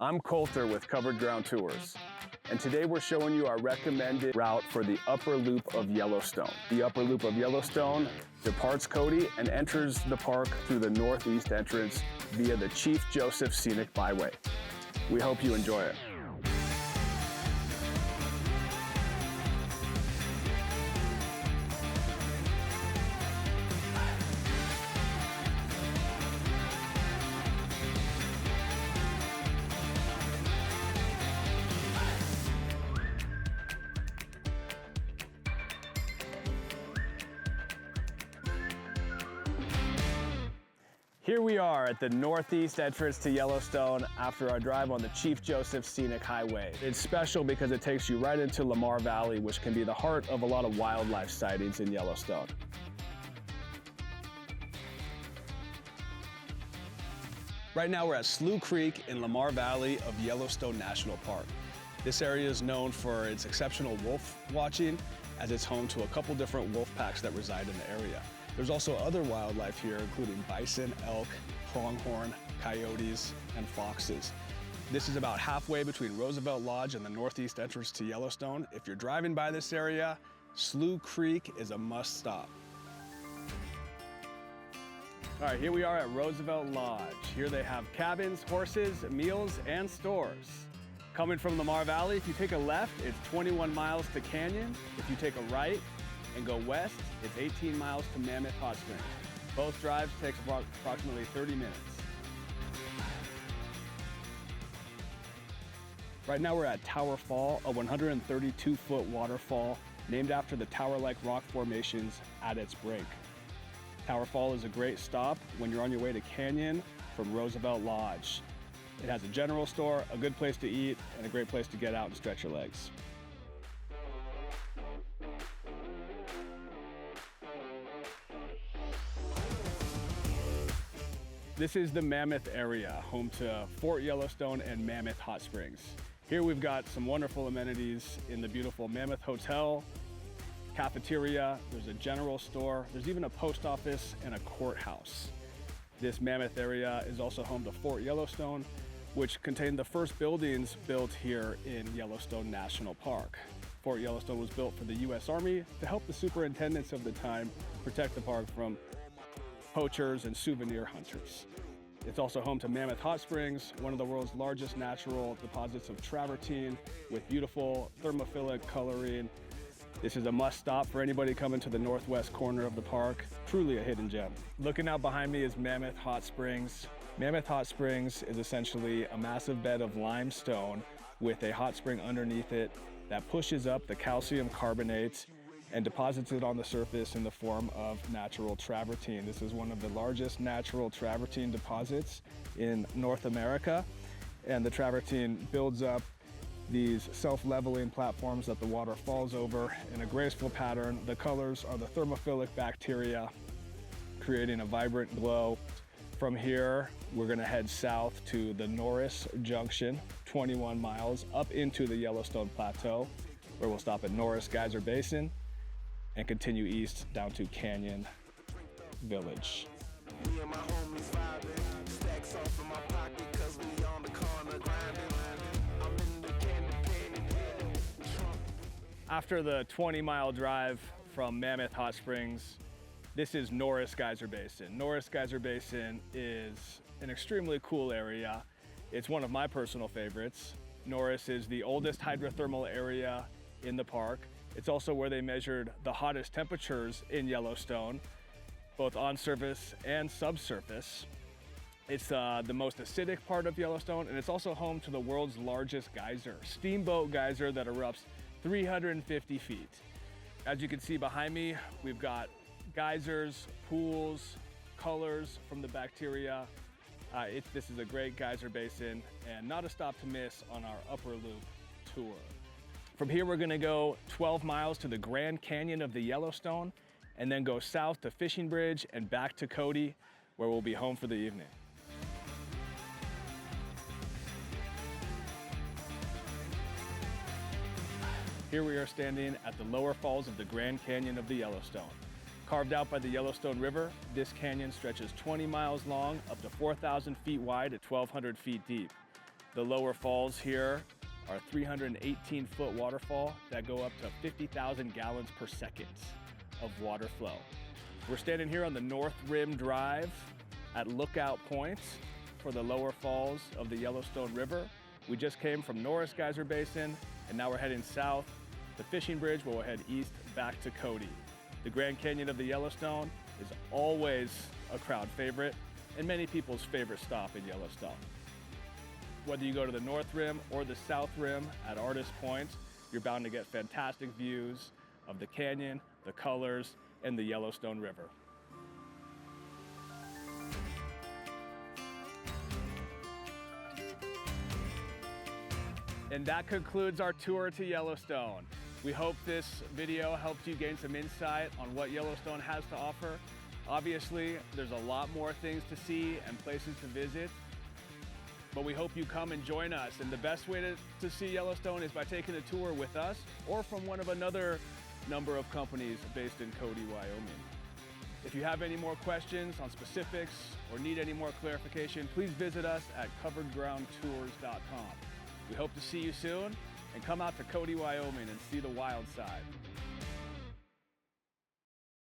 I'm Coulter with CoveredGround Tours, and today we're showing you our recommended route for the upper loop of Yellowstone. The upper loop of Yellowstone departs Cody and enters the park through the northeast entrance via the Chief Joseph Scenic Byway. We hope you enjoy it. Here we are at the northeast entrance to Yellowstone after our drive on the Chief Joseph Scenic Highway. It's special because it takes you right into Lamar Valley, which can be the heart of a lot of wildlife sightings in Yellowstone. Right now we're at Slough Creek in Lamar Valley of Yellowstone National Park. This area is known for its exceptional wolf watching, as it's home to a couple different wolf packs that reside in the area. There's also other wildlife here, including bison, elk, pronghorn, coyotes, and foxes. This is about halfway between Roosevelt Lodge and the northeast entrance to Yellowstone. If you're driving by this area, Slough Creek is a must stop. All right, here we are at Roosevelt Lodge. Here they have cabins, horses, meals, and stores. Coming from Lamar Valley, if you take a left, it's 21 miles to Canyon. If you take a right and go west, it's 18 miles to Mammoth Hot Springs. Both drives take approximately 30 minutes. Right now we're at Tower Fall, a 132-foot waterfall named after the tower-like rock formations at its break. Tower Fall is a great stop when you're on your way to Canyon from Roosevelt Lodge. It has a general store, a good place to eat, and a great place to get out and stretch your legs. This is the Mammoth area, home to Fort Yellowstone and Mammoth Hot Springs. Here we've got some wonderful amenities in the beautiful Mammoth Hotel, cafeteria, there's a general store, there's even a post office and a courthouse. This Mammoth area is also home to Fort Yellowstone, which contained the first buildings built here in Yellowstone National Park. Fort Yellowstone was built for the U.S. Army to help the superintendents of the time protect the park from poachers and souvenir hunters. It's also home to Mammoth Hot Springs, one of the world's largest natural deposits of travertine with beautiful thermophilic coloring. This is a must stop for anybody coming to the northwest corner of the park. Truly a hidden gem. Looking out behind me is Mammoth Hot Springs. Mammoth Hot Springs is essentially a massive bed of limestone with a hot spring underneath it that pushes up the calcium carbonate and deposits it on the surface in the form of natural travertine. This is one of the largest natural travertine deposits in North America, and the travertine builds up these self-leveling platforms that the water falls over in a graceful pattern. The colors are the thermophilic bacteria, creating a vibrant glow. From here, we're gonna head south to the Norris Junction, 21 miles up into the Yellowstone Plateau, where we'll stop at Norris Geyser Basin and continue east down to Canyon Village. Me and my homies vibing, stacks off in my pocket 'cause we on the corner grinding. I'm in the candy. After the 20-mile drive from Mammoth Hot Springs, this is Norris Geyser Basin. Norris Geyser Basin is an extremely cool area. It's one of my personal favorites. Norris is the oldest hydrothermal area in the park. It's also where they measured the hottest temperatures in Yellowstone, both on surface and subsurface. It's the most acidic part of Yellowstone, and it's also home to the world's largest geyser, Steamboat Geyser, that erupts 350 feet. As you can see behind me, we've got geysers, pools, colors from the bacteria. This is a great geyser basin and not a stop to miss on our upper loop tour. From here, we're gonna go 12 miles to the Grand Canyon of the Yellowstone, and then go south to Fishing Bridge and back to Cody, where we'll be home for the evening. Here we are standing at the lower falls of the Grand Canyon of the Yellowstone. Carved out by the Yellowstone River, this canyon stretches 20 miles long, up to 4,000 feet wide at 1,200 feet deep. The lower falls here are 318-foot waterfall that go up to 50,000 gallons per second of water flow. We're standing here on the North Rim Drive at Lookout Point for the lower falls of the Yellowstone River. We just came from Norris Geyser Basin, and now we're heading south to Fishing Bridge, where we'll head east back to Cody. The Grand Canyon of the Yellowstone is always a crowd favorite and many people's favorite stop in Yellowstone. Whether you go to the North Rim or the South Rim at Artist Point, you're bound to get fantastic views of the canyon, the colors, and the Yellowstone River. And that concludes our tour to Yellowstone. We hope this video helped you gain some insight on what Yellowstone has to offer. Obviously, there's a lot more things to see and places to visit, but we hope you come and join us. And the best way to see Yellowstone is by taking a tour with us or from one of another number of companies based in Cody, Wyoming. If you have any more questions on specifics or need any more clarification, please visit us at CoveredGroundTours.com. We hope to see you soon, and come out to Cody, Wyoming and see the wild side.